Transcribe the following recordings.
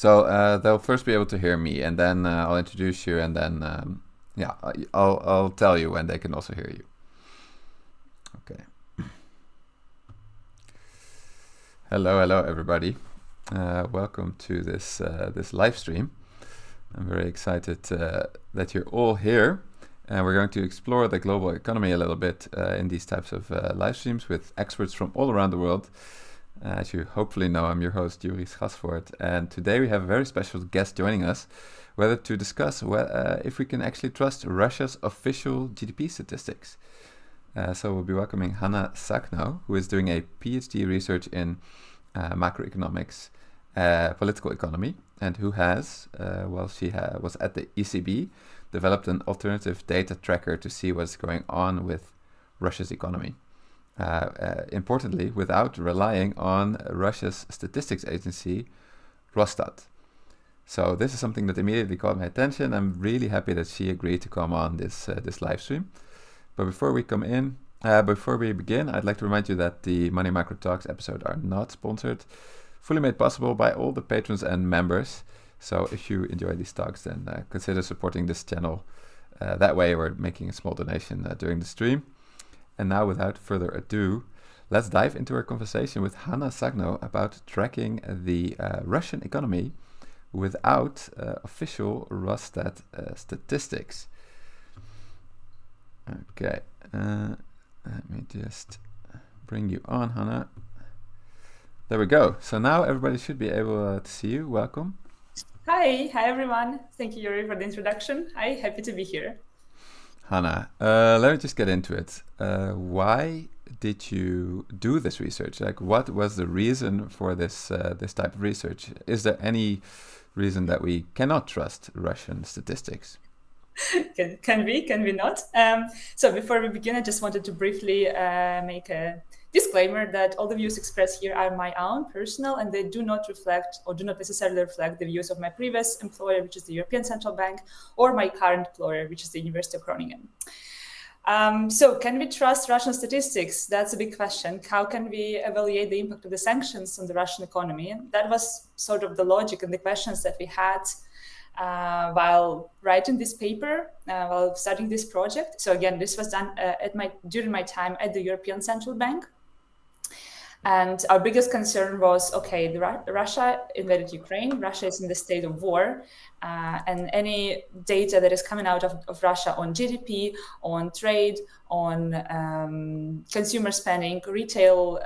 They'll first be able to hear me, and then I'll introduce you, and then I'll tell you when they can also hear you. Okay. Hello, everybody. Welcome to this live stream. I'm very excited that you're all here, and we're going to explore the global economy a little bit in these types of live streams with experts from all around the world. As you hopefully know, I'm your host, Joeri Schasfoort, and today we have a very special guest joining us, whether to discuss if we can actually trust Russia's official GDP statistics. So we'll be welcoming Hanna Sakhno, who is doing a PhD research in macroeconomics, political economy, and who has, was at the ECB, developed an alternative data tracker to see what's going on with Russia's economy. Importantly, without relying on Russia's statistics agency, Rosstat. So this is something that immediately caught my attention. I'm really happy that she agreed to come on this live stream. But before we begin, I'd like to remind you that the Money Macro Talks episodes are not sponsored, fully made possible by all the patrons and members. So if you enjoy these talks, then consider supporting this channel that way, or making a small donation during the stream. And now, without further ado, let's dive into our conversation with Hanna Sakhno about tracking the Russian economy without official Rosstat statistics. Okay, let me just bring you on, Hanna. There we go. So now everybody should be able to see you. Welcome. Hi everyone. Thank you, Joeri, for the introduction. Hi, happy to be here. Hanna, let me just get into it. Why did you do this research? Like, what was the reason for this type of research? Is there any reason that we cannot trust Russian statistics? Can we not? So before we begin, I just wanted to briefly make a disclaimer that all the views expressed here are my own personal, and they do not reflect or do not necessarily reflect the views of my previous employer, which is the European Central Bank, or my current employer, which is the University of Groningen. So can we trust Russian statistics? That's a big question. How can we evaluate the impact of the sanctions on the Russian economy? That was sort of the logic and the questions that we had while writing this paper, while studying this project. So again, this was done during my time at the European Central Bank. And our biggest concern was, okay, Russia invaded Ukraine, Russia is in the state of war, and any data that is coming out of Russia on GDP, on trade, on consumer spending, retail,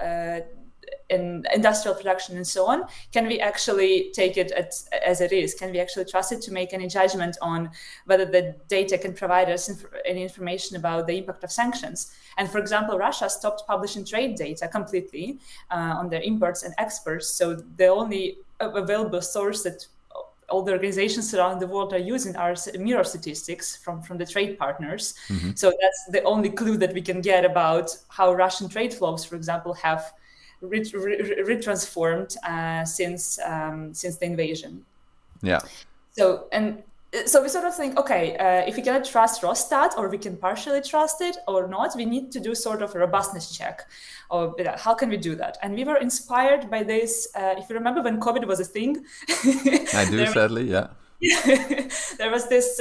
in industrial production and so on, can we actually take it as it is? Can we actually trust it to make any judgment on whether the data can provide us any information about the impact of sanctions? And for example, Russia stopped publishing trade data completely on their imports and exports. So the only available source that all the organizations around the world are using are mirror statistics from the trade partners. Mm-hmm. So that's the only clue that we can get about how Russian trade flows, for example, have retransformed since the invasion. Yeah. So we sort of think, okay, if we cannot trust Rosstat, or we can partially trust it or not, we need to do sort of a robustness check. Or how can we do that? And we were inspired by this. If you remember when COVID was a thing. I do, sadly, yeah. There was this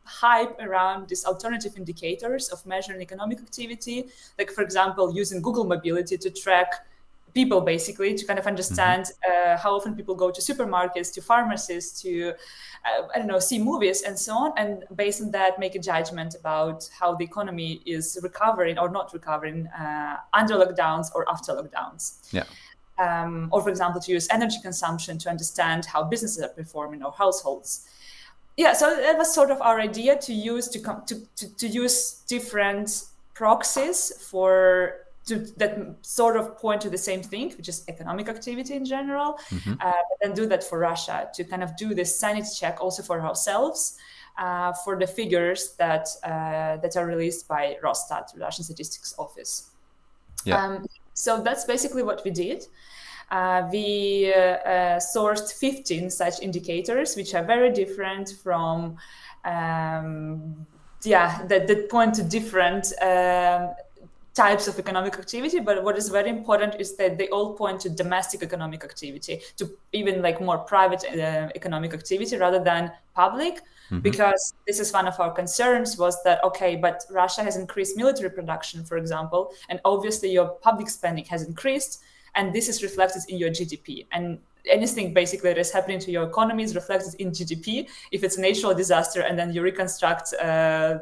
hype around these alternative indicators of measuring economic activity, like, for example, using Google Mobility to track people, basically, to kind of understand how often people go to supermarkets, to pharmacies, to, see movies and so on, and based on that, make a judgment about how the economy is recovering or not recovering under lockdowns or after lockdowns. Yeah. Or, for example, to use energy consumption to understand how businesses are performing or households. Yeah, so that was sort of our idea to use different proxies that sort of point to the same thing, which is economic activity in general, but then do that for Russia, to kind of do this sanity check also for ourselves, for the figures that are released by Rosstat, Russian Statistics Office. Yeah. So that's basically what we did. We sourced 15 such indicators, which are very different from, that point to different types of economic activity, but what is very important is that they all point to domestic economic activity, to even like more private economic activity rather than public, because this is one of our concerns was that, okay, but Russia has increased military production, for example, and obviously your public spending has increased, and this is reflected in your GDP. And anything basically that is happening to your economy is reflected in GDP. If it's a natural disaster and then you reconstruct a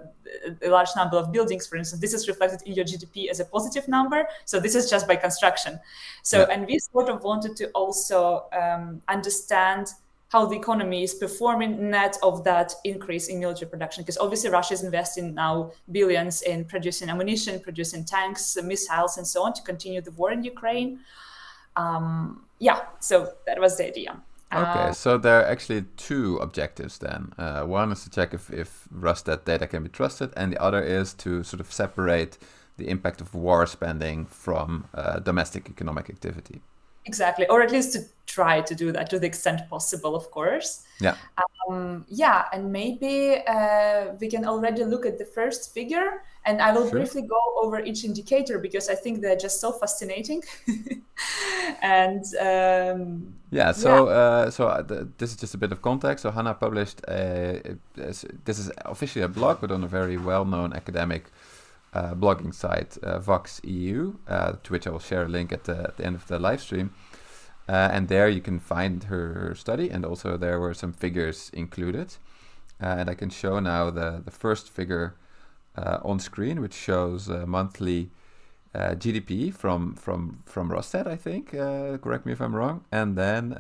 large number of buildings, for instance, this is reflected in your GDP as a positive number. So this is just by construction. So, and we sort of wanted to also understand how the economy is performing net of that increase in military production. Because obviously Russia is investing now billions in producing ammunition, producing tanks, missiles, and so on to continue the war in Ukraine. So that was the idea. Okay, so there are actually two objectives then. One is to check if Rusted data can be trusted, and the other is to sort of separate the impact of war spending from domestic economic activity. Exactly, or at least to try to do that to the extent possible, of course. Yeah. And maybe we can already look at the first figure, and I will briefly go over each indicator because I think they're just so fascinating. And this is just a bit of context. So Hanna published this is officially a blog, but on a very well-known academic blogging site, Vox EU, to which I will share a link at the end of the live stream. And there you can find her study, and also there were some figures included. And I can show now the first figure on screen, which shows monthly GDP from Rosted, I think. Correct me if I'm wrong. And then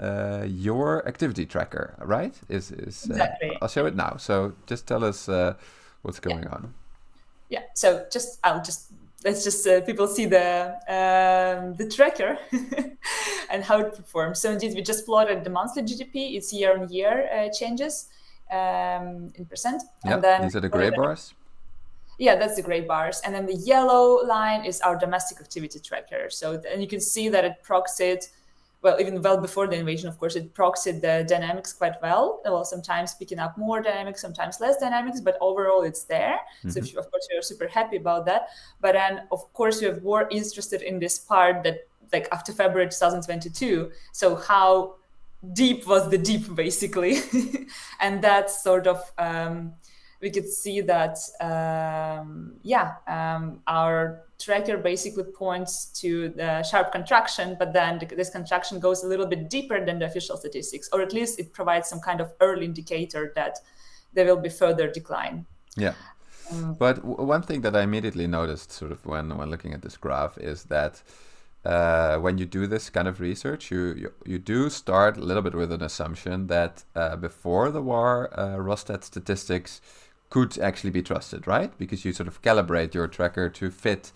your activity tracker, right? Exactly. I'll show it now. So just tell us what's going on. Yeah. So let's just people see the tracker and how it performs. So indeed, we just plotted the monthly GDP. It's year-on-year changes in percent. Yeah, and then these are the gray bars. Yeah, that's the gray bars. And then the yellow line is our domestic activity tracker. So, and you can see that it proxied, even well before the invasion, of course, it proxied the dynamics quite well. Well, sometimes picking up more dynamics, sometimes less dynamics, but overall it's there. So if you, of course, you're super happy about that. But then, of course, you have more interested in this part that like after February 2022. So how deep was the deep, basically? And that's sort of, we could see that, our tracker basically points to the sharp contraction, but then this contraction goes a little bit deeper than the official statistics, or at least it provides some kind of early indicator that there will be further decline. Yeah. But one thing that I immediately noticed sort of when looking at this graph is that when you do this kind of research, you do start a little bit with an assumption that before the war, Rosted statistics could actually be trusted, right? Because you sort of calibrate your tracker to fit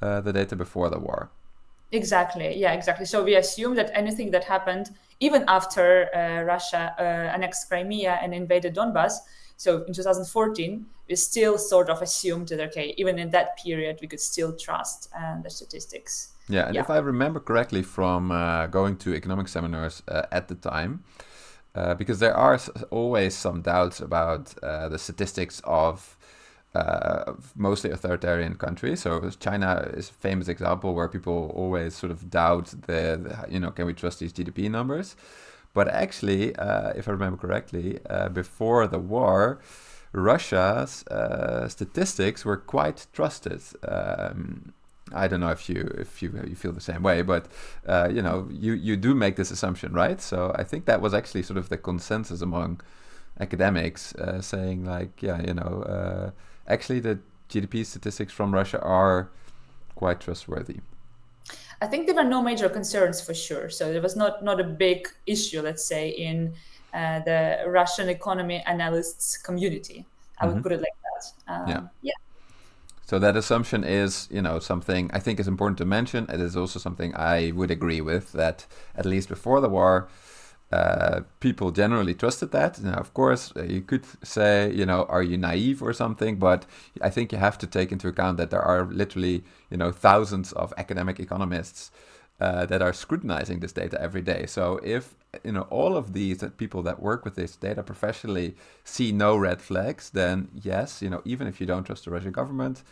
the data before the war. Exactly. Yeah, exactly. So we assume that anything that happened even after Russia annexed Crimea and invaded Donbass, so in 2014, we still sort of assumed that, okay, even in that period, we could still trust the statistics. Yeah, and if I remember correctly from going to economic seminars at the time, because there are always some doubts about the statistics of mostly authoritarian countries. So China is a famous example where people always sort of doubt can we trust these GDP numbers? But actually, if I remember correctly, before the war, Russia's statistics were quite trusted. I don't know if you feel the same way, but you do make this assumption, right? So I think that was actually sort of the consensus among academics, saying like, actually the GDP statistics from Russia are quite trustworthy. I think there were no major concerns for sure. So there was not a big issue, let's say, in the Russian economy analysts community. I would put it like that. So that assumption is, something I think is important to mention. It is also something I would agree with, that at least before the war, people generally trusted that. Now, of course, you could say, are you naive or something? But I think you have to take into account that there are literally, thousands of academic economists that are scrutinizing this data every day. So if, all of these people that work with this data professionally see no red flags, then yes, even if you don't trust the Russian government,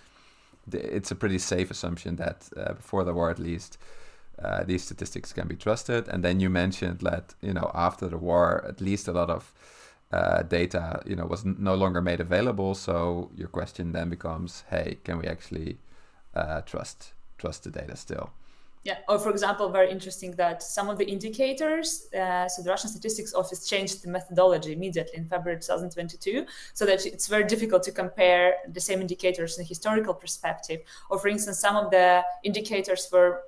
it's a pretty safe assumption that before the war, at least, these statistics can be trusted. And then you mentioned that, after the war, at least a lot of data, was no longer made available. So your question then becomes, hey, can we actually trust the data still? Yeah. Or, for example, very interesting that some of the indicators, so the Russian Statistics Office changed the methodology immediately in February 2022, so that it's very difficult to compare the same indicators in a historical perspective. Or, for instance, some of the indicators are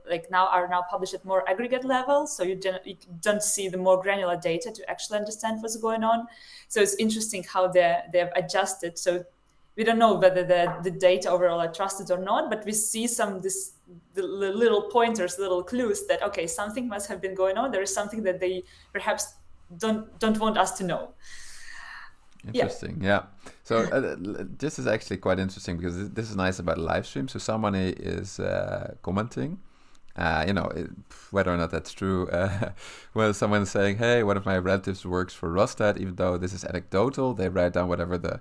now published at more aggregate levels, so you don't see the more granular data to actually understand what's going on. So it's interesting how they've adjusted. So we don't know whether the data overall are trusted or not, but we see the little pointers, little clues that, okay, something must have been going on. There is something that they perhaps don't want us to know. Interesting, yeah. So this is actually quite interesting, because this is nice about a live stream. So someone is commenting, whether or not that's true. Well, someone's saying, hey, one of my relatives works for Rostat, even though this is anecdotal. They write down whatever the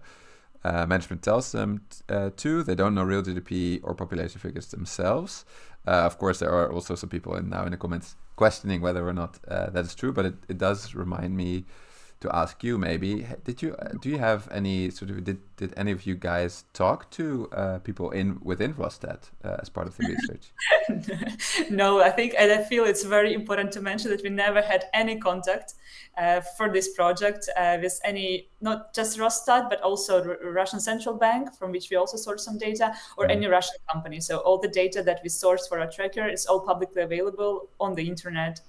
management tells them to. They don't know real GDP or population figures themselves. Of course, there are also some people now in the comments questioning whether or not that is true, but it does remind me to ask you, maybe, do you have any sort of, did any of you guys talk to people within Rostat as part of the research? No, I feel it's very important to mention that we never had any contact for this project with any, not just Rostat, but also Russian Central Bank, from which we also source some data, or any Russian company. So all the data that we source for our tracker is all publicly available on the internet.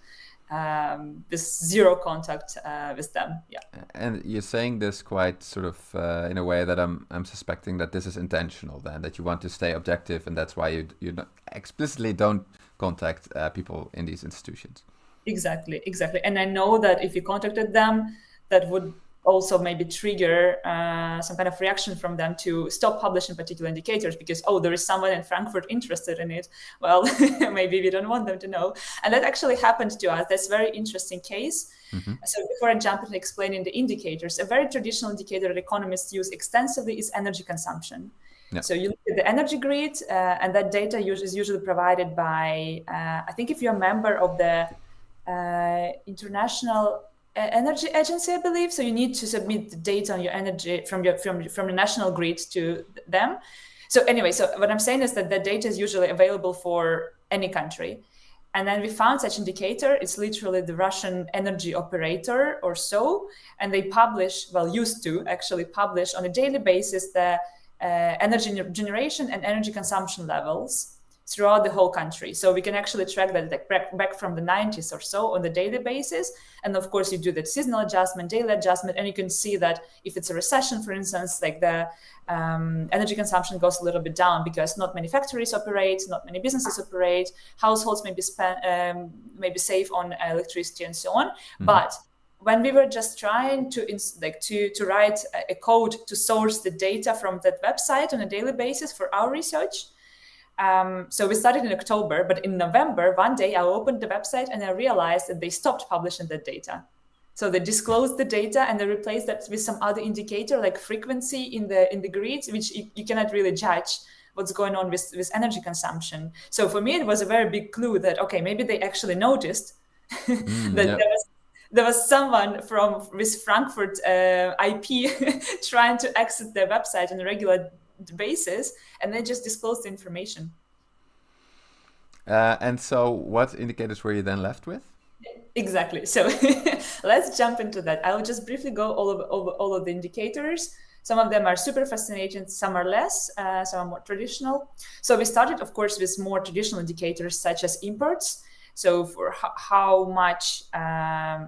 With zero contact with them. Yeah. And you're saying this quite sort of in a way that I'm suspecting that this is intentional, then, that you want to stay objective, and that's why you not explicitly don't contact people in these institutions. Exactly. And I know that if you contacted them, that would also maybe trigger some kind of reaction from them to stop publishing particular indicators, because, there is someone in Frankfurt interested in it. Well, maybe we don't want them to know. And that actually happened to us. That's a very interesting case. Mm-hmm. So before I jump into explaining the indicators, a very traditional indicator that economists use extensively is energy consumption. Yeah. So you look at the energy grid, and that data is usually provided by, I think if you're a member of the International Energy Agency, I believe. So you need to submit the data on your energy from the national grid to them. So anyway, so what I'm saying is that the data is usually available for any country. And then we found such indicator. It's literally the Russian energy operator or so. And they used to actually publish on a daily basis the energy generation and energy consumption levels throughout the whole country. So we can actually track that back from the 90s or so on the daily basis. And of course, you do that seasonal adjustment, daily adjustment, and you can see that if it's a recession, for instance, like the energy consumption goes a little bit down because not many factories operate, not many businesses operate, households maybe save on electricity and so on. Mm-hmm. But when we were just trying to write a code to source the data from that website on a daily basis for our research, so we started in October, but in November, one day I opened the website and I realized that they stopped publishing that data. So they disclosed the data and they replaced that with some other indicator like frequency in the grids, which you cannot really judge what's going on with energy consumption. So for me, it was a very big clue that, okay, maybe they actually noticed that there was someone with Frankfurt IP trying to access their website on a regular basis, and they just disclosed the information. And so what indicators were you then left with? Exactly. So let's jump into that. I will just briefly go over all of the indicators. Some of them are super fascinating, some are less, some are more traditional. So we started, of course, with more traditional indicators such as imports. So for how much,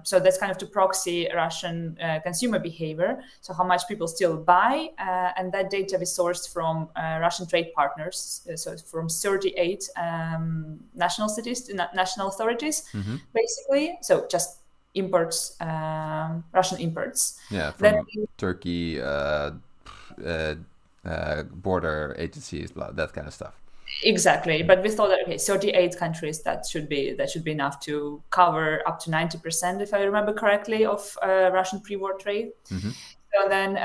so that's kind of to proxy Russian consumer behavior. So how much people still buy, and that data we sourced from Russian trade partners. So from 38 national authorities, mm-hmm. basically. So just imports, Russian imports. Yeah, from Turkey, border agencies, that kind of stuff. Exactly, but we thought that 38 countries that should be enough to cover up to 90%, if I remember correctly, of Russian pre-war trade. Mm-hmm. So then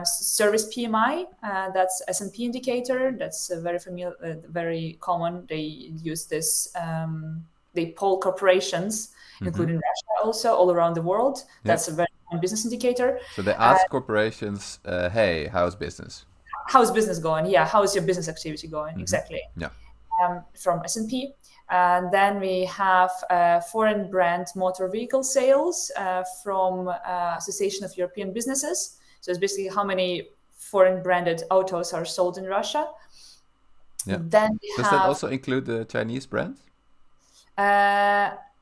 service PMI, that's S&P indicator. That's very familiar, very common. They use this. They poll corporations, including Russia, also all around the world. That's a very common business indicator. So they ask corporations, "Hey, how's business? How's business going? Yeah, how is your business activity going? Exactly." Yeah. From S&P. And then we have foreign brand motor vehicle sales from Association of European Businesses. So it's basically how many foreign branded autos are sold in Russia. Yeah. Then we Does that also include the Chinese brands?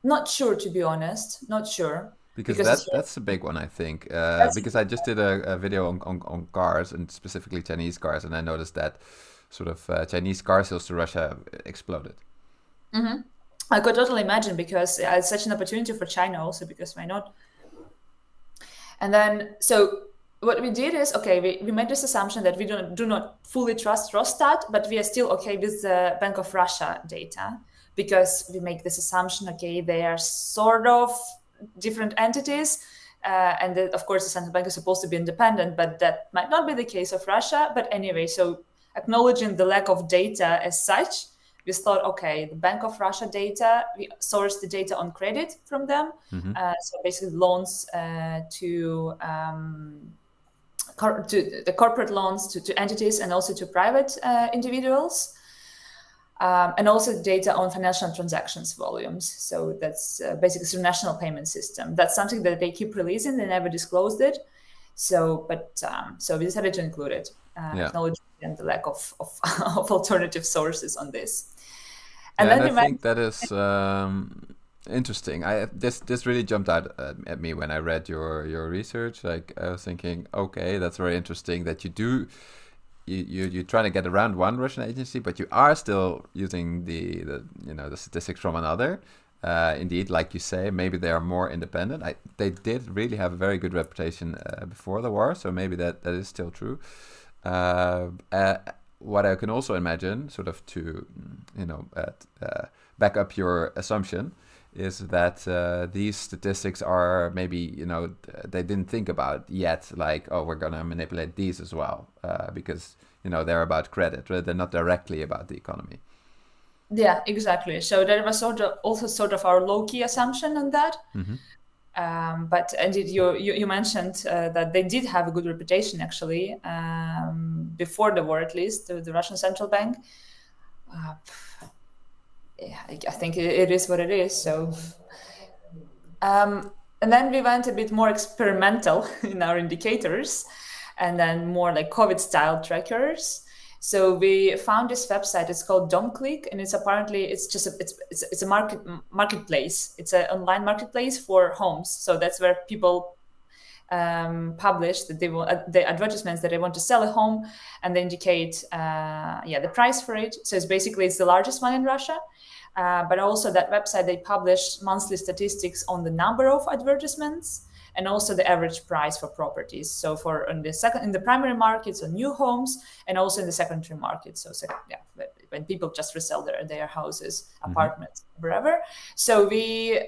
Not sure, to be honest. Not sure. Because that's a big one, I think. Because I just did a video on cars, and specifically Chinese cars, and I noticed that sort of Chinese car sales to Russia exploded. I could totally imagine, because it's such an opportunity for China also, because why not? And then, so what we did is, okay, we made this assumption that we do not fully trust Росстат, but we are still okay with the Bank of Russia data, because we make this assumption, okay, they are sort of different entities. And that, of course, the central bank is supposed to be independent, but that might not be the case of Russia. But anyway, so acknowledging the lack of data as such, we thought, okay, the Bank of Russia data, we sourced the data on credit from them. So basically loans to the corporate loans to entities and also to private individuals. And also data on financial transactions volumes. So that's basically through national payment system. That's something that they keep releasing. They never disclosed it. So we decided to include it, acknowledging the lack of alternative sources on this. And then I think that is interesting. This really jumped out at me when I read your research. Like, I was thinking, okay, that's very interesting that you're trying to get around one Russian agency, but you are still using the statistics from another. Indeed, like you say, maybe they are more independent. They did really have a very good reputation before the war, so maybe that is still true. What I can also imagine, sort of to back up your assumption, is that these statistics are maybe, they didn't think about yet, like, oh, we're going to manipulate these as well, because, they're about credit, right? They're not directly about the economy. Yeah, exactly. So that was also sort of our low-key assumption on that. But indeed, you mentioned that they did have a good reputation, actually, before the war, at least, the Russian central bank. I think it is what it is. So, and then we went a bit more experimental in our indicators, and then more like COVID-style trackers. So we found this website. It's called DomClick, and it's a marketplace. It's an online marketplace for homes. So that's where people publish that they will the advertisements that they want to sell a home, and they indicate the price for it. So it's the largest one in Russia. But also that website, they publish monthly statistics on the number of advertisements and also the average price for properties. So in the primary markets on new homes, and also in the secondary markets. So when people just resell their houses, apartments, wherever. So we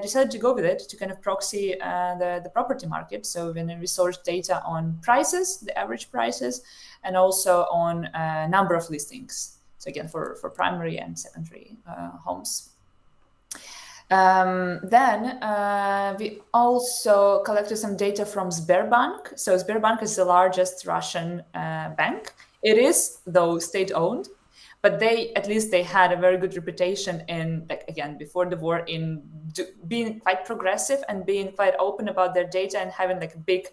decided to go with it to kind of proxy the property market. So when we source data on prices, the average prices, and also on number of listings. So again, for primary and secondary homes. Then we also collected some data from Sberbank. So Sberbank is the largest Russian bank. It is, though, state-owned, but they had a very good reputation in, before the war, in being quite progressive and being quite open about their data, and having a big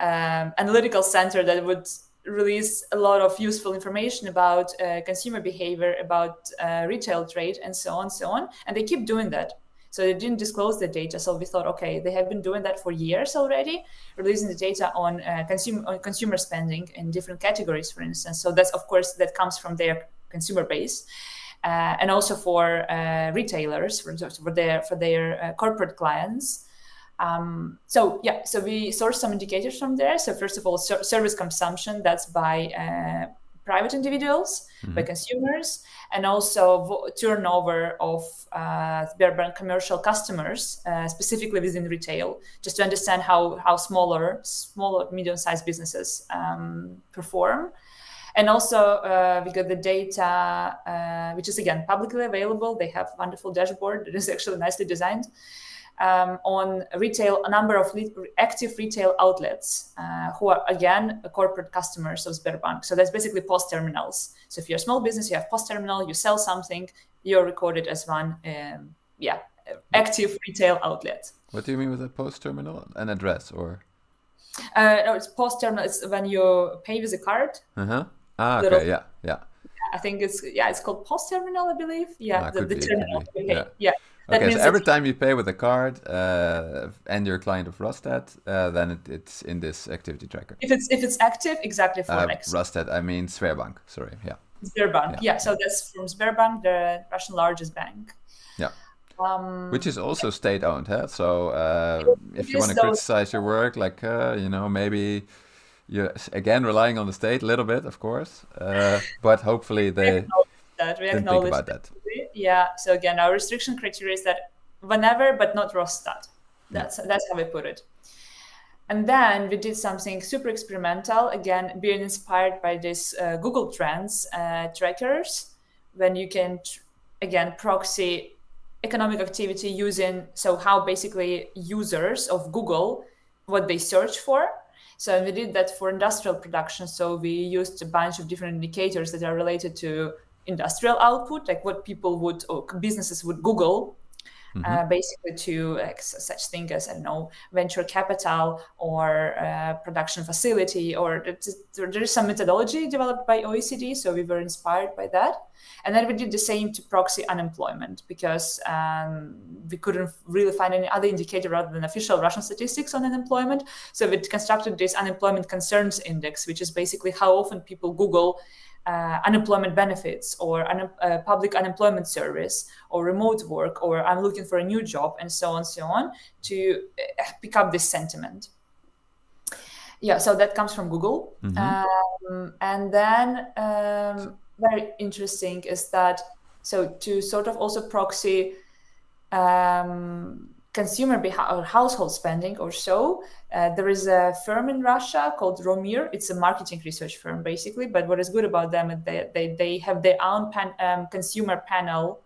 analytical center that would release a lot of useful information about consumer behavior, about retail trade, and so on. And they keep doing that. So they didn't disclose the data. So we thought, okay, they have been doing that for years already, releasing the data on consumer spending in different categories, for instance. So that's, of course, that comes from their consumer base, and also for retailers, for their corporate clients. So we source some indicators from there. So first of all, service consumption, that's by private individuals, by consumers, and also turnover of Sberbank commercial customers, specifically within retail, just to understand how smaller, medium-sized businesses perform. And also we got the data, which is again publicly available. They have a wonderful dashboard that is actually nicely designed on retail, a number of active retail outlets who are again corporate customers of Sberbank. So that's basically POS terminals. So if you're a small business, you have POS terminal, you sell something, you're recorded as one active retail outlet. What do you mean with a POS terminal? An address or? No, it's POS terminal. It's when you pay with a card. Okay, yeah. I think it's called POS terminal, I believe. Yeah, the terminal you pay. Yeah. Okay, so every time you pay with a card and you're a client of Rostat, then it's in this activity tracker. If it's active, exactly for Rostat, I mean Sberbank. Sorry, yeah. Sberbank, yeah. So that's from Sberbank, the Russian largest bank. Yeah. Which is also state-owned, huh? So if you want to criticize your work, like maybe you're again relying on the state a little bit, of course, but hopefully they didn't think about that. Yeah. So again, our restriction criteria is that whenever, but not Rostat. That's how we put it. And then we did something super experimental, again, being inspired by this Google Trends trackers, when you can, again, proxy economic activity using, so how basically users of Google, what they search for. So we did that for industrial production. So we used a bunch of different indicators that are related to industrial output, like what people would, or businesses would Google, basically to such thing as, I don't know, venture capital or production facility, or there is some methodology developed by OECD. So we were inspired by that. And then we did the same to proxy unemployment, because we couldn't really find any other indicator rather than official Russian statistics on unemployment. So we constructed this unemployment concerns index, which is basically how often people Google unemployment benefits or public unemployment service or remote work, or I'm looking for a new job, and so on, to pick up this sentiment. Yeah, so that comes from Google. And then very interesting is that, so to sort of also proxy consumer behavior or household spending or so, there is a firm in Russia called Romir. It's a marketing research firm, basically. But what is good about them is they have their own consumer panel.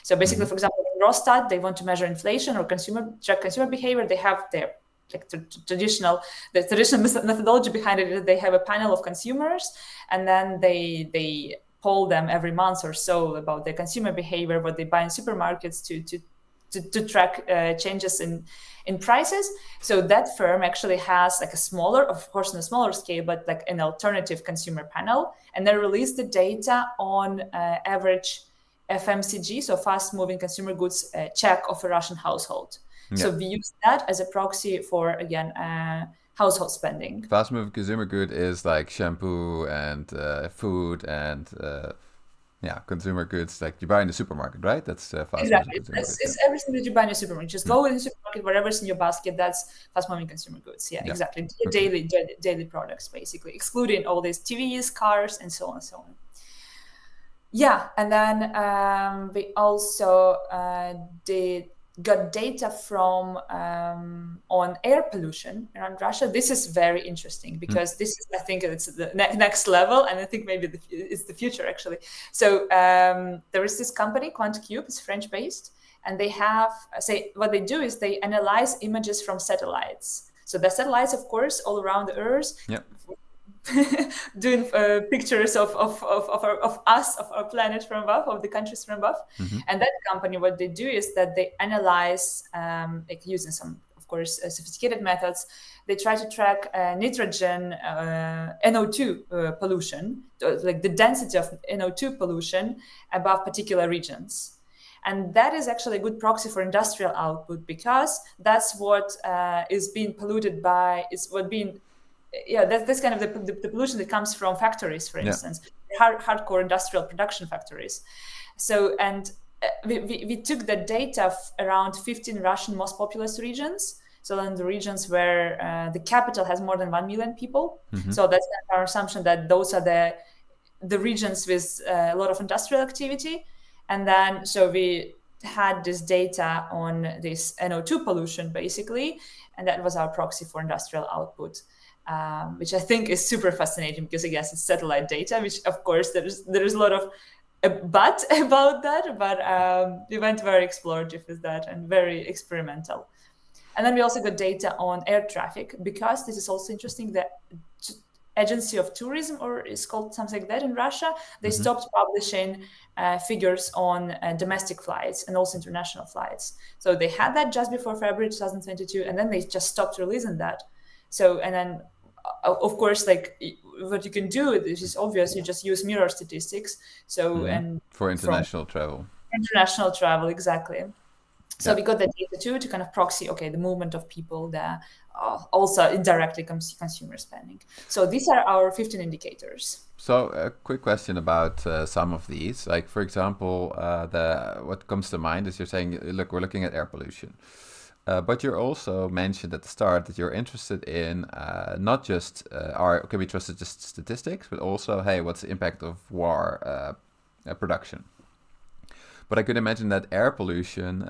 So basically, for example, in Rostat, they want to measure inflation or check consumer behavior. They have their traditional methodology behind it. They have a panel of consumers, and then they poll them every month or so about their consumer behavior, what they buy in supermarkets, to track changes in prices. So that firm actually has like a smaller, of course, on a smaller scale, but like an alternative consumer panel, and they release the data on average FMCG, so fast-moving consumer goods check of a Russian household. Yeah. So we use that as a proxy for, again, household spending. Fast-moving consumer good is like shampoo and food and consumer goods like you buy in the supermarket, right? That's fast-moving. Exactly. It's everything that you buy in the supermarket. Just go in the supermarket, whatever's in your basket, that's fast-moving consumer goods. Yeah, exactly. Okay. Daily products, basically, excluding all these TVs, cars, and so on and so on. Yeah, and then we also got data from on air pollution around Russia. This is very interesting because this is, I think it's the next level, and I think maybe it's the future actually. So there is this company, QuantCube, it's French-based, and they have, what they do is they analyze images from satellites. So the satellites, of course, all around the Earth. Yep. Doing pictures of us, of our planet from above, of the countries from above. And that company, what they do is that they analyze, like using some, of course, sophisticated methods. They try to track nitrogen, NO2 pollution, like the density of NO2 pollution above particular regions. And that is actually a good proxy for industrial output, because that's what is being polluted by, is what being that's kind of the pollution that comes from factories, for instance, hardcore industrial production factories. So, and we took the data around 15 Russian most populous regions. So in the regions where the capital has more than 1 million people. Mhm. So that's our assumption that those are the regions with a lot of industrial activity. And then, so we had this data on this NO2 pollution, basically, and that was our proxy for industrial output, which I think is super fascinating because, I guess, it's satellite data, which, of course, there's a lot of but about that, but we went very explorative with that and very experimental. And then we also got data on air traffic, because this is also interesting. The Agency of Tourism, or is called something like that in Russia, they stopped publishing figures on domestic flights and also international flights. So they had that just before February 2022, and then they just stopped releasing that. So, and then of course, like what you can do, this is obvious, you just use mirror statistics. So, and for international travel. International travel, exactly. So Yeah. we got the data too to kind of proxy, okay, the movement of people there, also indirectly consumer spending. So these are our 15 indicators. So a quick question about some of these. Like, for example, what comes to mind is you're saying, look, we're looking at air pollution. But you also mentioned at the start that you're interested in not just can we trust just statistics, but also, hey, what's the impact of war production? But I could imagine that air pollution,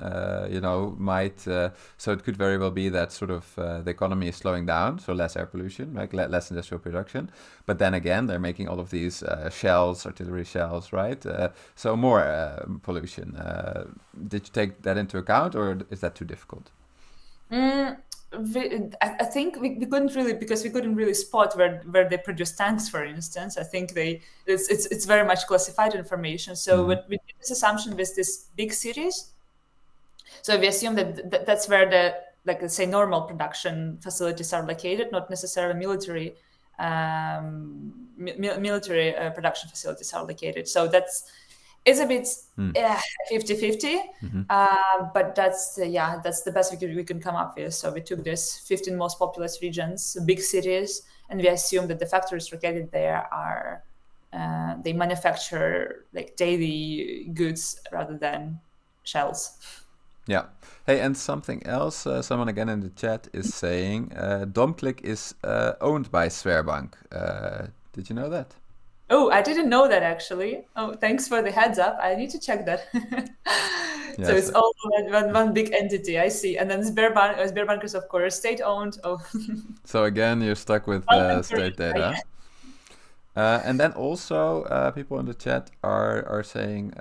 might, so it could very well be that sort of the economy is slowing down, so less air pollution, like less industrial production. But then again, they're making all of these shells, artillery shells, right? So more pollution. Did you take that into account, or is that too difficult? I think we couldn't really, because we couldn't really spot where they produce tanks, for instance. I think it's very much classified information. So we did this assumption with this big cities. So we assume that that's where the, like, let's say, normal production facilities are located, not necessarily military production facilities are located. So it's a bit 50-50, but that's the best we can come up with. So we took this 15 most populous regions, big cities, and we assume that the factories located there are they manufacture like daily goods rather than shells. Yeah. Hey, and something else. Someone again in the chat is saying Domklik is owned by Sberbank. Did you know that? Oh, I didn't know that, actually. Oh, thanks for the heads up. I need to check that. Yes. So it's all one big entity, I see. And then Sberbank is, of course, state-owned. Oh. So again, you're stuck with state data. And then also people in the chat are saying,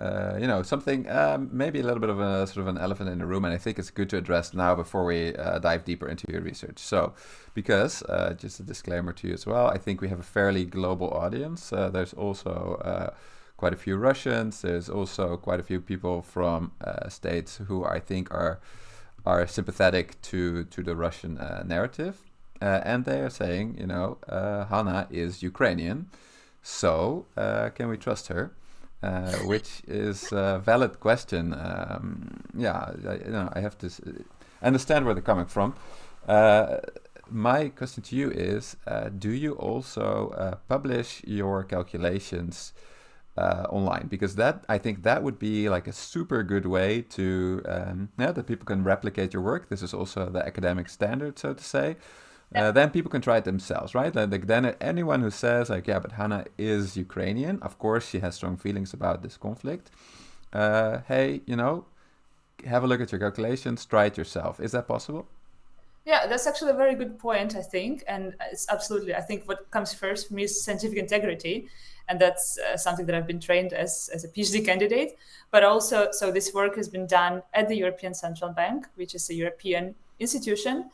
something, maybe a little bit of a sort of an elephant in the room, and I think it's good to address now before we dive deeper into your research. So, because, just a disclaimer to you as well, I think we have a fairly global audience. There's also quite a few Russians. There's also quite a few people from states who I think are sympathetic to the Russian narrative. And they are saying, Hanna is Ukrainian, so can we trust her? Which is a valid question. I have to understand where they're coming from. My question to you is, do you also publish your calculations online? Because I think that would be like a super good way to, that people can replicate your work. This is also the academic standard, so to say. Then people can try it themselves, right? Like then anyone who says like, yeah, but Hanna is Ukrainian, of course she has strong feelings about this conflict. Hey, have a look at your calculations, try it yourself. Is that possible? Yeah, that's actually a very good point, I think. And it's absolutely, I think what comes first for me is scientific integrity. And that's something that I've been trained as a PhD candidate. But also, so this work has been done at the European Central Bank, which is a European institution.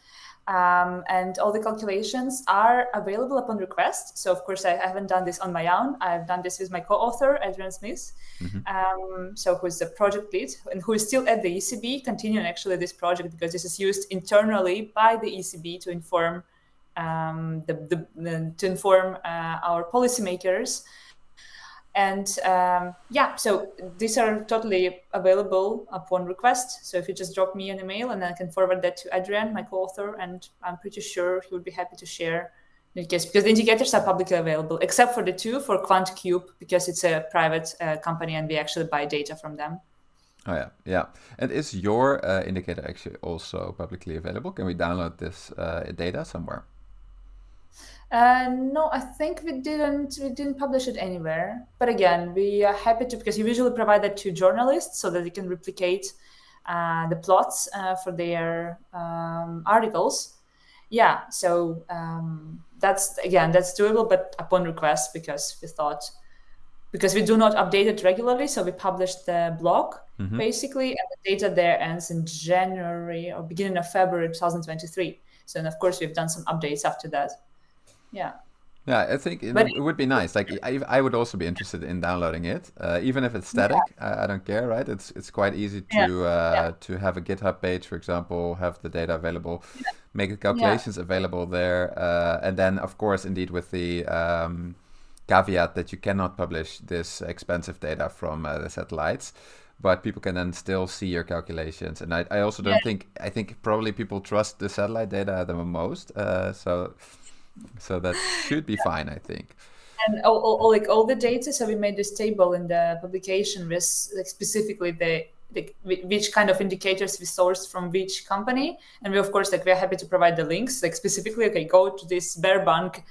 And all the calculations are available upon request. So, of course, I haven't done this on my own. I've done this with my co-author, Adrian Smith, who's the project lead and who is still at the ECB, continuing actually this project, because this is used internally by the ECB to inform our policymakers. And so these are totally available upon request. So if you just drop me an email, and I can forward that to Adrian, my co-author, and I'm pretty sure he would be happy to share because the indicators are publicly available, except for the two for QuantCube, because it's a private company and we actually buy data from them. Oh yeah, yeah. And is your indicator actually also publicly available? Can we download this data somewhere? No, I think we didn't publish it anywhere. But again, we are happy to, because you usually provide that to journalists so that they can replicate the plots for their articles. Yeah, so that's doable, but upon request, because we do not update it regularly, so we published the blog basically, and the data there ends in January or beginning of February 2023. So, and of course, we've done some updates after that. Yeah. Yeah, I think it, But it would be nice. Like I would also be interested in downloading it, even if it's static. I don't care, right? It's quite easy yeah, to have a GitHub page, for example, have the data available, make the yeah, calculations available there, and then of course, indeed, with the caveat that you cannot publish this expensive data from the satellites. But people can then still see your calculations, and I also yeah. don't think I think probably people trust the satellite data the most. So that should be fine, I think. And all the data. So we made this table in the publication with like specifically which kind of indicators we sourced from which company, and we of course we're happy to provide the links. Like specifically, go to this Bearbank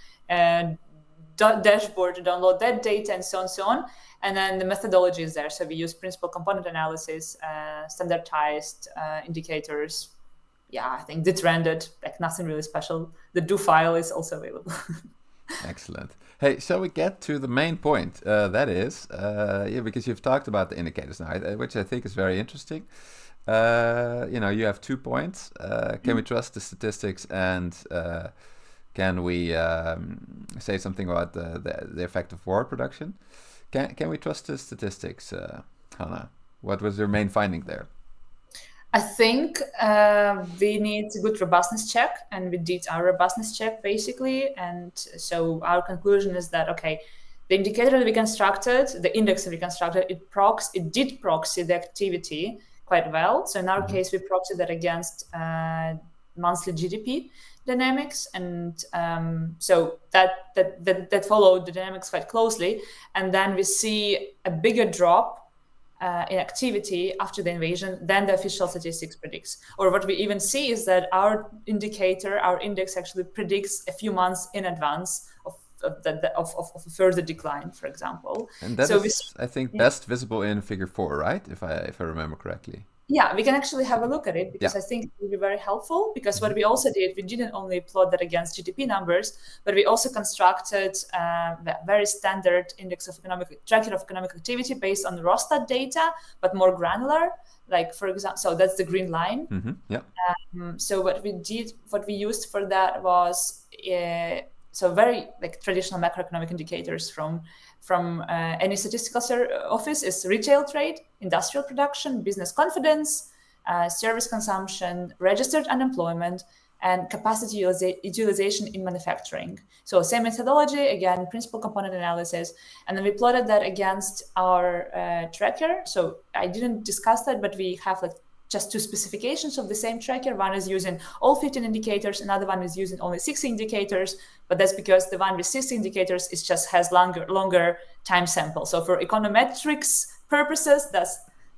dashboard to download that data and so on and so on. And then the methodology is there. So we use principal component analysis, standardized indicators. Yeah, I think the trended, like nothing really special. The do file is also available. Excellent. Hey, shall we get to the main point? That is, yeah, because you've talked about the indicators now, which I think is very interesting. You have 2 points. Can we trust the statistics, and can we say something about the effect of war production? Can we trust the statistics, Hanna? What was your main finding there? I think we need a good robustness check, and we did our robustness check basically. And so our conclusion is that, okay, the indicator that we constructed, the index that we constructed, it did proxy the activity quite well. So in our case, we proxied that against monthly GDP dynamics, and so that followed the dynamics quite closely. And then we see a bigger drop in activity after the invasion than the official statistics predicts. Or what we even see is that our index actually predicts a few months in advance of a further decline, for example. And that So is, I think, best visible in Figure 4, right? If I remember correctly. yeah, we can actually have a look at it, because Yeah. I think it will be very helpful. Because what we also did, we didn't only plot that against GDP numbers, but we also constructed a very standard tracker of economic activity based on Rostat data, but more granular. Like, for example, so that's the green line. Yeah. So what we used for that was so very like traditional macroeconomic indicators from any statistical office is retail trade, industrial production, business confidence, service consumption, registered unemployment, and capacity utilization in manufacturing. So same methodology, again, principal component analysis. And then we plotted that against our tracker. So I didn't discuss that, but we have like just 2 specifications of the same tracker. One is using all 15 indicators, another one is using only 6 indicators, but that's because the one with 6 indicators has longer time sample. So for econometrics purposes,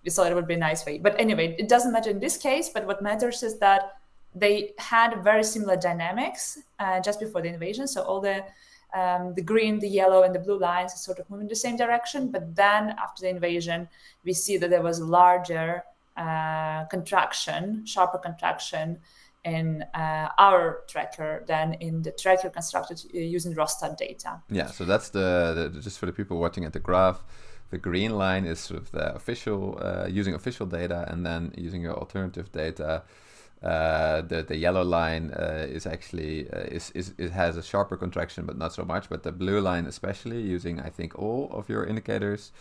we thought it would be a nice way. But anyway, it doesn't matter in this case, but what matters is that they had very similar dynamics just before the invasion. So all the green, the yellow, and the blue lines sort of move in the same direction. But then after the invasion, we see that there was larger sharper contraction in our tracker than in the tracker constructed using Rostat data. Yeah, so that's the just for the people watching at the graph, the green line is sort of the official, using official data, and then using your alternative data. The yellow line is actually it has a sharper contraction, but not so much. But the blue line, especially using, I think, all of your indicators,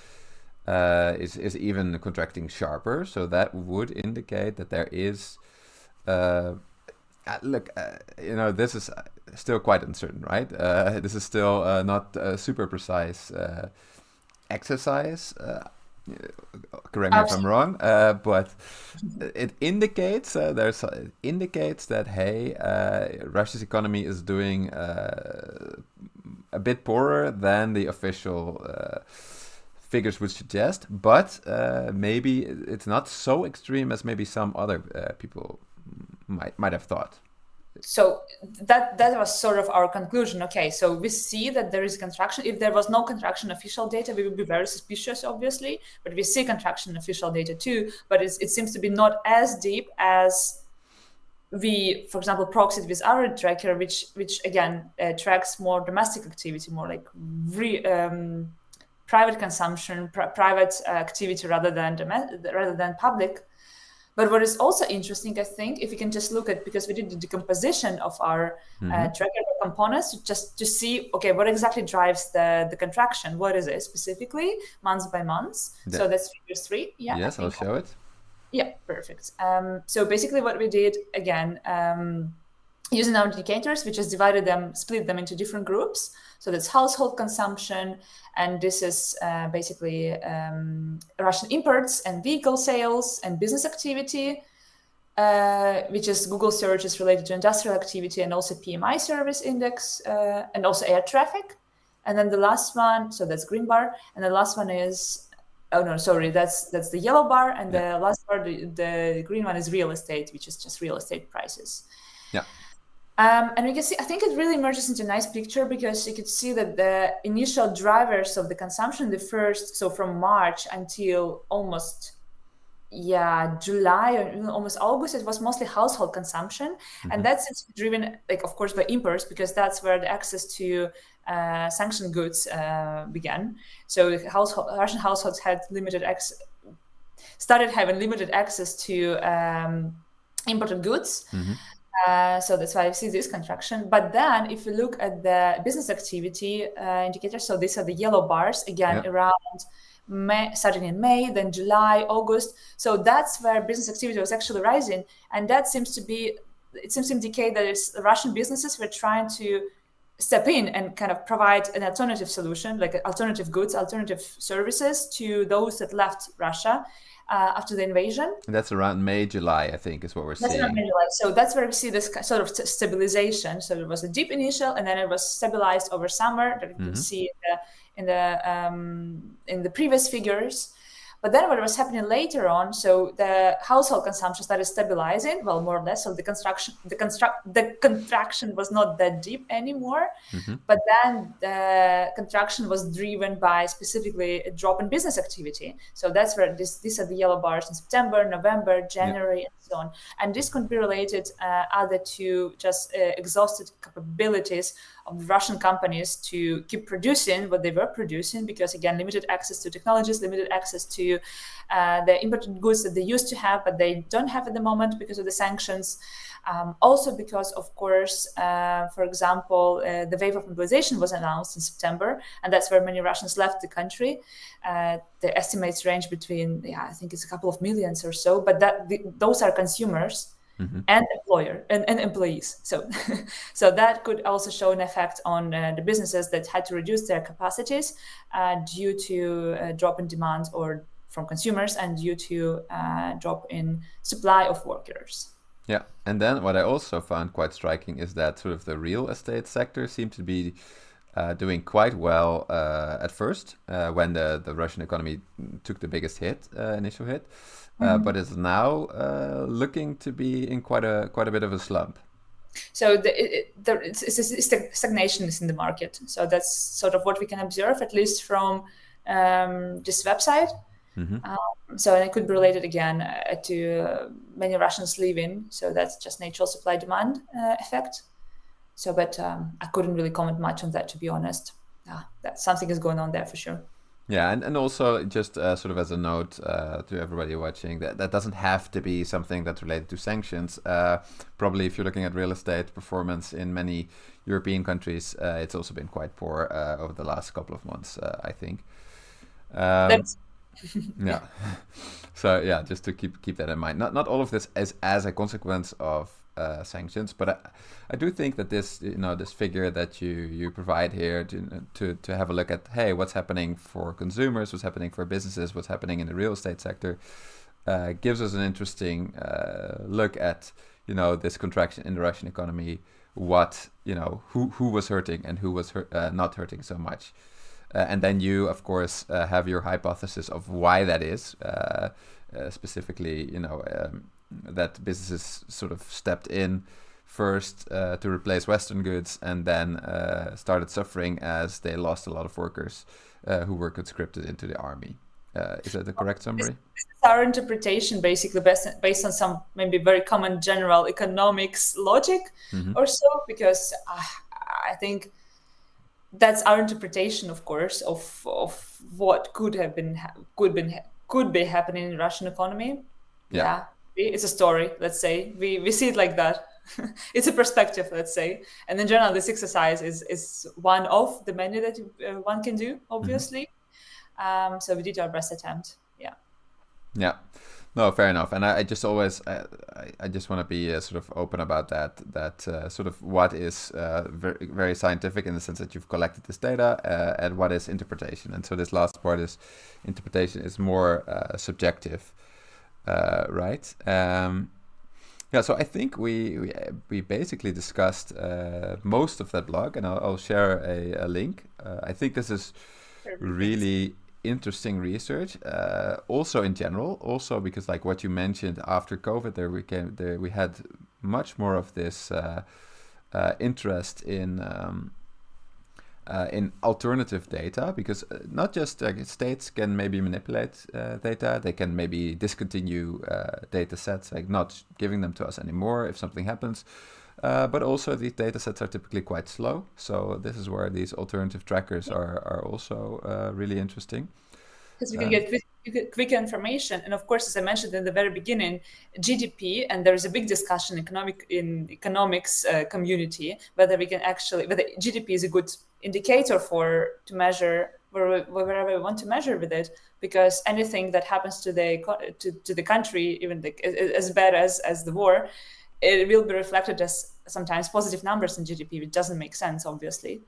is even contracting sharper. So that would indicate that there is. This is still quite uncertain, right? This is still not a super precise exercise. Correct me if I'm wrong, but it indicates that Russia's economy is doing a bit poorer than the official figures would suggest, but maybe it's not so extreme as maybe some other people might have thought. So that was sort of our conclusion. Okay, so we see that there is contraction. If there was no contraction official data, we would be very suspicious, obviously. But we see contraction official data too. But it seems to be not as deep as we, for example, proxied with our tracker, which again tracks more domestic activity, more like private consumption, private activity rather than public. But what is also interesting, I think, if you can just look at, because we did the decomposition of our tracker components, just to see, okay, what exactly drives the contraction? What is it specifically, month by month? So that's figure 3. Yeah. Yes, I'll show it. Yeah, perfect. So basically what we did, again, using our indicators, we just split them into different groups. So that's household consumption, and this is basically Russian imports and vehicle sales and business activity, which is Google searches related to industrial activity, and also PMI service index, and also air traffic. And then the last one, so that's green bar, and the last one is, oh no, sorry, that's the yellow bar, and the last bar, the green one, is real estate, which is just real estate prices. Yeah. And we can see, I think it really emerges into a nice picture, because you could see that the initial drivers of the consumption, so from March until almost, July or even almost August, it was mostly household consumption. And that's driven, like, of course, by imports, because that's where the access to sanctioned goods began. So Russian households started having limited access to imported goods. So that's why we see this contraction. But then if you look at the business activity indicators, so these are the yellow bars, again, around May, starting in May, then July, August. So that's where business activity was actually rising. And that seems to indicate that it's Russian businesses were trying to step in and kind of provide an alternative solution, like alternative goods, alternative services to those that left Russia after the invasion. And that's around May, July, I think, is what we're seeing. Around May, July. So that's where we see this sort of stabilization. So there was a deep initial, and then it was stabilized over summer, that you can see in the previous figures. But then what was happening later on, so the household consumption started stabilizing, well, more or less. So the contraction was not that deep anymore. But then the contraction was driven by specifically a drop in business activity. So that's where these are the yellow bars in September, November, January, and so on. And this could be related either to just exhausted capabilities of the Russian companies to keep producing what they were producing, because again, limited access to technologies, limited access to the imported goods that they used to have, but they don't have at the moment because of the sanctions. Also because, of course, for example, the wave of mobilization was announced in September, and that's where many Russians left the country. The estimates range between, I think it's a couple of millions or so, but those are consumers. And employees. So that could also show an effect on the businesses that had to reduce their capacities due to a drop in demand or from consumers, and due to drop in supply of workers. Yeah, and then what I also found quite striking is that sort of the real estate sector seemed to be doing quite well at first when the Russian economy took the biggest initial hit. But it's now looking to be in quite a bit of a slump. So it's stagnation is in the market. So that's sort of what we can observe, at least from this website. So it could be related again to many Russians leaving. So that's just natural supply demand effect. So, but I couldn't really comment much on that, to be honest. That something is going on there for sure. Yeah, and also just sort of as a note to everybody watching, that doesn't have to be something that's related to sanctions. Probably if you're looking at real estate performance in many European countries, it's also been quite poor over the last couple of months, I think. Yeah. So yeah, just to keep that in mind. Not all of this is as a consequence of sanctions, but I do think that this this figure that you provide here to have a look at, hey, what's happening for consumers, what's happening for businesses, what's happening in the real estate sector, gives us an interesting look at this contraction in the Russian economy, what who was hurting and who was not hurting so much. And then you, of course, have your hypothesis of why that is. Specifically, that businesses sort of stepped in first to replace Western goods, and then started suffering as they lost a lot of workers who were conscripted into the army. Is that the correct summary? This is our interpretation, basically, based on some maybe very common general economics logic or so, because I think that's our interpretation, of course, of what could be happening in the Russian economy. Yeah, it's a story. Let's say we see it like that. It's a perspective, let's say. And in general, this exercise is one of the many that one can do, obviously. So we did our best attempt. Yeah. No, fair enough. And I just always, I just want to be sort of open about that sort of what is very, very scientific in the sense that you've collected this data and what is interpretation. And so this last part is interpretation is more subjective, right? Yeah, so I think we basically discussed most of that blog, and I'll share a link. I think this is really interesting research, also in general, also because like what you mentioned after COVID, we had much more of this interest in alternative data, because not just states can maybe manipulate data, they can maybe discontinue data sets, like not giving them to us anymore if something happens. But also these data sets are typically quite slow. So this is where these alternative trackers are also really interesting. Because we can get quick information. And of course, as I mentioned in the very beginning, GDP, and there's a big discussion in economics community, whether GDP is a good indicator to measure wherever we want to measure with it, because anything that happens to the country, even as bad as the war, it will be reflected as sometimes positive numbers in GDP, which doesn't make sense, obviously.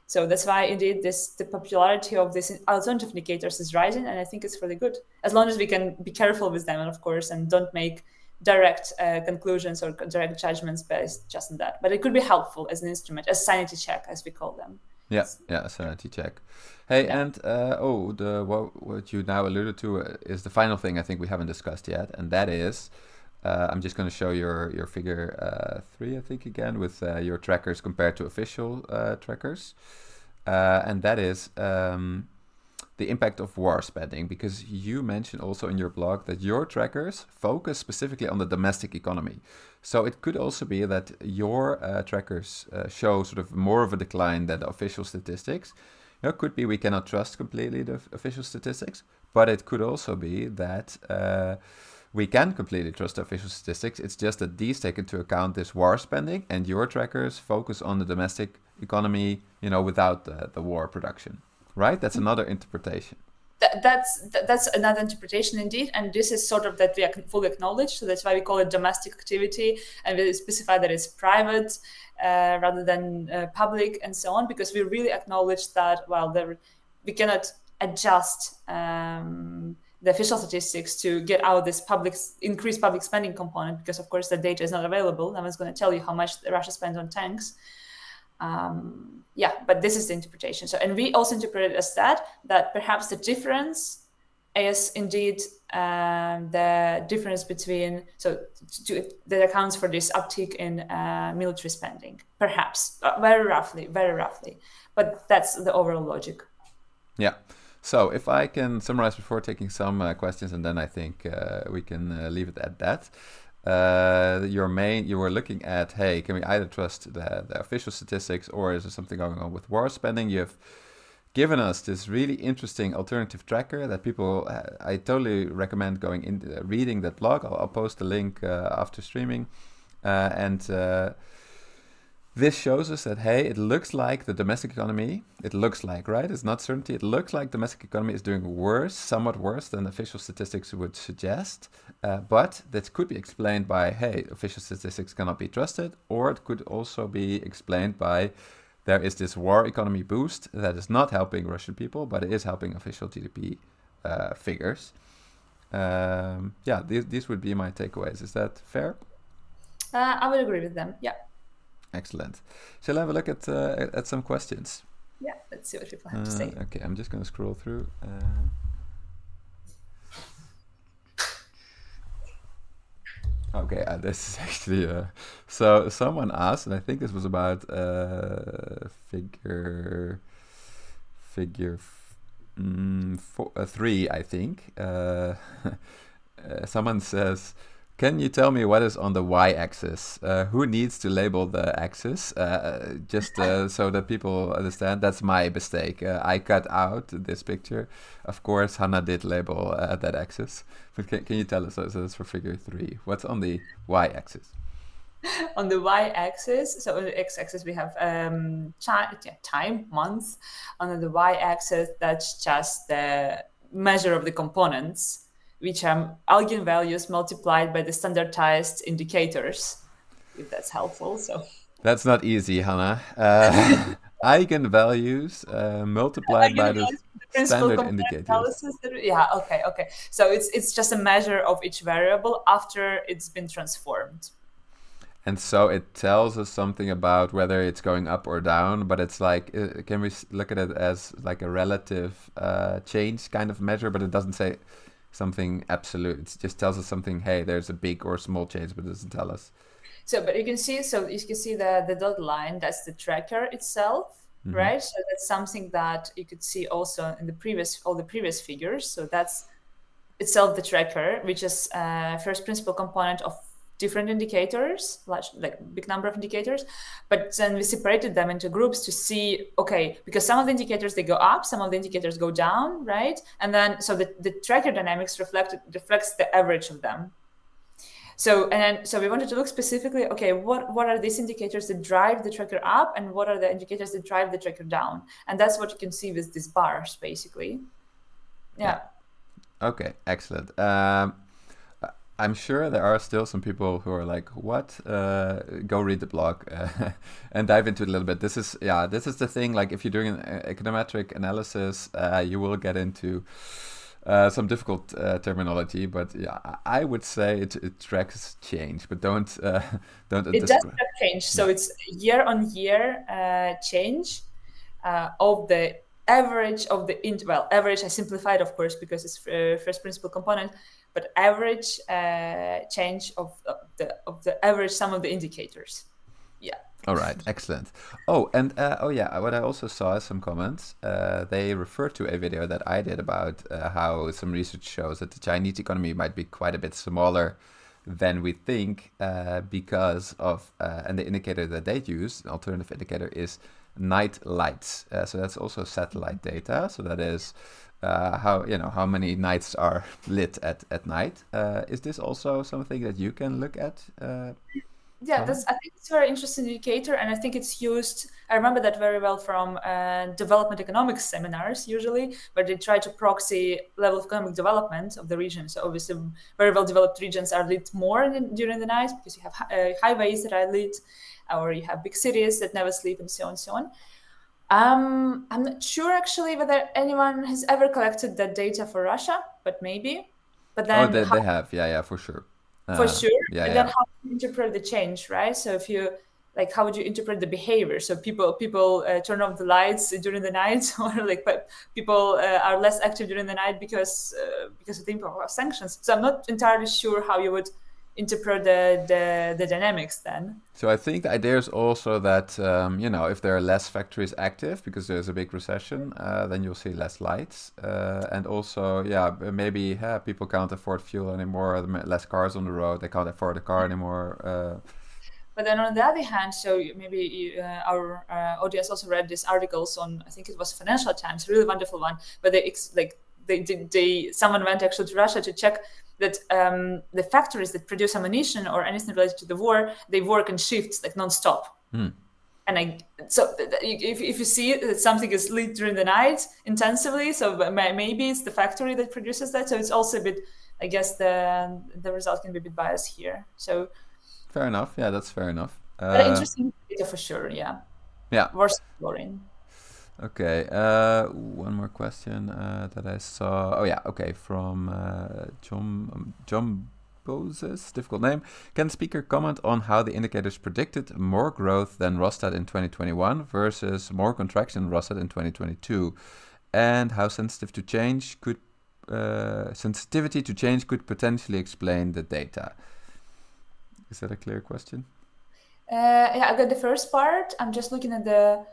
So that's why, indeed, the popularity of these alternative indicators is rising, and I think it's really good, as long as we can be careful with them, and of course, and don't make direct conclusions or direct judgments based just on that. But it could be helpful as an instrument, as sanity check, as we call them. Yeah, sanity check. Hey, and what you now alluded to is the final thing I think we haven't discussed yet, and that is, I'm just going to show your figure 3, I think, again, with your trackers compared to official trackers. And that is the impact of war spending, because you mentioned also in your blog that your trackers focus specifically on the domestic economy. So it could also be that your trackers show sort of more of a decline than the official statistics. It could be we cannot trust completely the official statistics, but it could also be that we can completely trust the official statistics. It's just that these take into account this war spending, and your trackers focus on the domestic economy, without the war production, right? That's another interpretation. That's another interpretation indeed, and this is sort of that we fully acknowledge. So that's why we call it domestic activity, and we specify that it's private rather than public, and so on, because we really acknowledge that we cannot adjust the official statistics to get out this increased public spending component, because of course the data is not available. No one's going to tell you how much Russia spends on tanks. But this is the interpretation. So, and we also interpret it as that perhaps the difference is indeed the difference between, that accounts for this uptick in military spending, perhaps, very roughly, but that's the overall logic. Yeah. So if I can summarize before taking some questions, and then I think we can leave it at that. You were looking at, hey, can we either trust the official statistics, or is there something going on with war spending? You have given us this really interesting alternative tracker that people, I totally recommend going in, reading that blog. I'll post the link after streaming. This shows us that, hey, it looks like the domestic economy, right? It's not certainty. It looks like domestic economy is doing worse, somewhat worse than official statistics would suggest. But that could be explained by, hey, official statistics cannot be trusted, or it could also be explained by there is this war economy boost that is not helping Russian people, but it is helping official GDP figures. These would be my takeaways. Is that fair? I would agree with them, yeah. Excellent. Shall I have a look at some questions? Yeah, let's see what people have to say. Okay, I'm just going to scroll through. Okay, this is actually so someone asked, and I think this was about figure 3, I think. Someone says, "Can you tell me what is on the y-axis? Who needs to label the axis? Just so that people understand." That's my mistake. I cut out this picture. Of course, Hanna did label that axis. But can you tell us? So that's for figure 3. What's on the y-axis? On the y-axis, so on the x-axis we have time, months. On the y-axis, that's just the measure of the components, which are eigenvalues multiplied by the standardized indicators, if that's helpful. So that's not easy, Hanna. Eigenvalues multiplied by the standard indicators. Analysis. Yeah, okay. So it's just a measure of each variable after it's been transformed. And so it tells us something about whether it's going up or down, but it's like, can we look at it as like a relative change kind of measure, but it doesn't say something absolute. It just tells us something, hey, there's a big or small change, but it doesn't tell us. So, but you can see the dotted line, that's the tracker itself, right? So that's something that you could see also in all the previous figures. So that's itself the tracker, which is first principal component of different indicators, like big number of indicators, but then we separated them into groups to see, okay, because some of the indicators, they go up, some of the indicators go down, right? And then, so the tracker dynamics reflects the average of them. So we wanted to look specifically, okay, what are these indicators that drive the tracker up, and what are the indicators that drive the tracker down? And that's what you can see with these bars, basically. Yeah. Okay, excellent. I'm sure there are still some people who are like, "What? Go read the blog and dive into it a little bit." This is the thing. Like, if you're doing an econometric analysis, you will get into some difficult terminology. But yeah, I would say it tracks change, but don't. It does track change. So it's year-on-year change of the average of the average. I simplified, of course, because it's first principal component. But average change of the average sum of the indicators. Yeah. All right, excellent. Oh, and what I also saw is some comments. They refer to a video that I did about how some research shows that the Chinese economy might be quite a bit smaller than we think because of, and the indicator that they use, an alternative indicator, is night lights. So that's also satellite data. So that is how many nights are lit at night. Is this also something that you can look at? Yeah, I think it's a very interesting indicator, and I think it's used. I remember that very well from development economics seminars, usually, where they try to proxy level of economic development of the region. So obviously, very well developed regions are lit more during the night because you have highways that are lit, or you have big cities that never sleep, and so on and so on. I'm not sure actually whether anyone has ever collected that data for Russia, but maybe. But then they have, yeah, for sure. For sure. Yeah, and then how do you interpret the change, right? So if you how would you interpret the behavior? So people turn off the lights during the night, or people are less active during the night because of the impact of sanctions. So I'm not entirely sure how you would interpret the dynamics then. So I think the idea is also that if there are less factories active because there's a big recession, then you'll see less lights, and also maybe people can't afford fuel anymore, less cars on the road, they can't afford a car anymore. But then on the other hand, so maybe our audience also read these articles on, I think it was Financial Times, a really wonderful one, but someone went actually to Russia to check that the factories that produce ammunition or anything related to the war, they work in shifts, like non-stop. And if you see that something is lit during the night intensively, so maybe it's the factory that produces that. So it's also a bit, I guess the result can be a bit biased here. So fair enough. Yeah, that's fair enough. But interesting data for sure. Yeah. Worth exploring. Okay, one more question that I saw. Oh yeah, okay, from John difficult name. Can the speaker comment on how the indicators predicted more growth than Rostat in 2021 versus more contraction than Rostat in 2022, and how sensitivity to change could potentially explain the data? Is that a clear question? Yeah, I got the first part. I'm just looking at the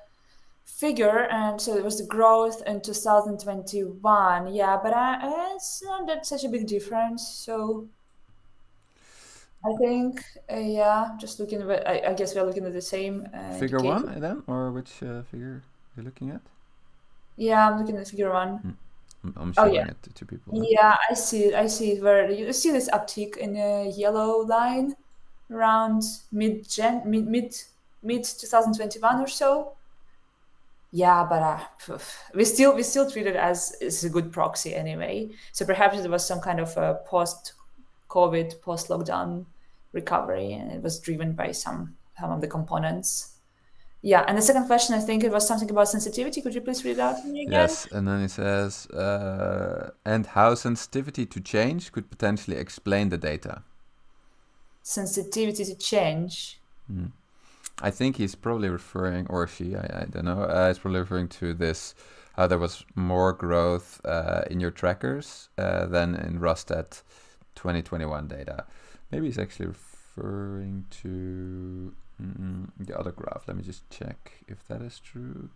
figure, and so it was the growth in 2021. Yeah, but it's not that such a big difference. So I think, yeah, just looking at, I guess we're looking at the same Figure indicator. 1 then, or which figure you're looking at? Yeah, I'm looking at figure 1. I'm Oh showing yeah, it to people. Huh? yeah, I see it. I see it where you see this uptick in a yellow line around mid 2021 or so. Yeah, but we still treat it as a good proxy anyway. So perhaps there was some kind of a post-COVID, post-lockdown recovery, and it was driven by some of the components. Yeah, and the second question, I think it was something about sensitivity. Could you please read it out to me again? Yes, and then it says, and how sensitivity to change could potentially explain the data. Sensitivity to change. I think he's probably referring, or she, I don't know, he's probably referring to this, how there was more growth in your trackers than in Rostat 2021 data. Maybe he's actually referring to the other graph. Let me just check if that is true.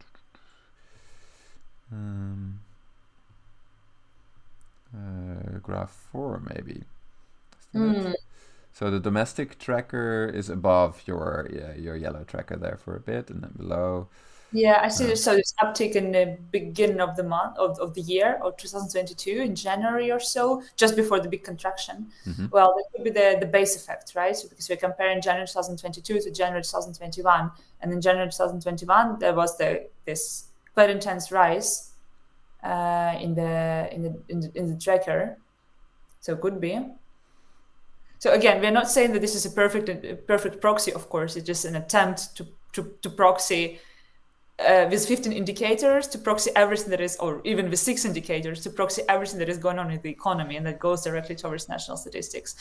Graph 4 maybe. Is that it? So the domestic tracker is above your yellow tracker there for a bit, and then below. Yeah, I see. So this uptick in the beginning of the month of the year of 2022 in January or so, just before the big contraction. Well, that could be the base effect, right? So because we're comparing January 2022 to January 2021, and in January 2021 there was this quite intense rise in the tracker. So it could be. So again, we're not saying that this is a perfect proxy. Of course, it's just an attempt to proxy with 15 indicators to proxy everything that is, or even with 6 indicators to proxy everything that is going on in the economy, and that goes directly towards national statistics.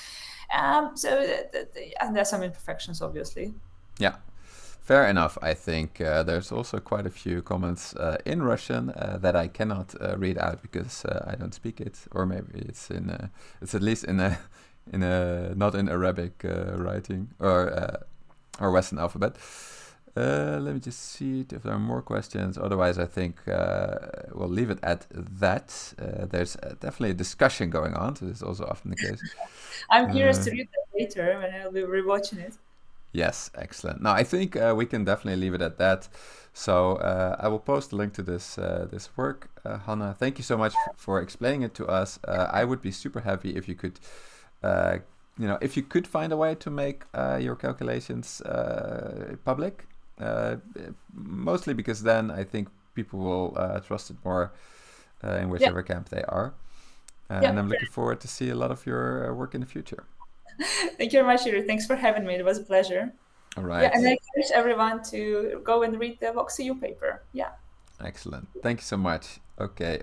And there's some imperfections, obviously. Yeah. Fair enough, I think. There's also quite a few comments in Russian that I cannot read out because I don't speak it, or maybe it's at least in a not in Arabic writing or Western alphabet. Let me just see if there are more questions. Otherwise, I think we'll leave it at that. There's definitely a discussion going on, so this is also often the case. I'm curious to read that later when I'll be rewatching it. Yes, excellent. Now, I think we can definitely leave it at that. So I will post a link to this work. Hanna, thank you so much for explaining it to us. I would be super happy if you could if you could find a way to make your calculations public, mostly because then I think people will trust it more in whichever camp they are. And I'm looking forward to see a lot of your work in the future. Thank you very much, Joeri. Thanks for having me. It was a pleasure. All right. Yeah, and I encourage everyone to go and read the VoxEU paper. Yeah. Excellent. Thank you so much. Okay.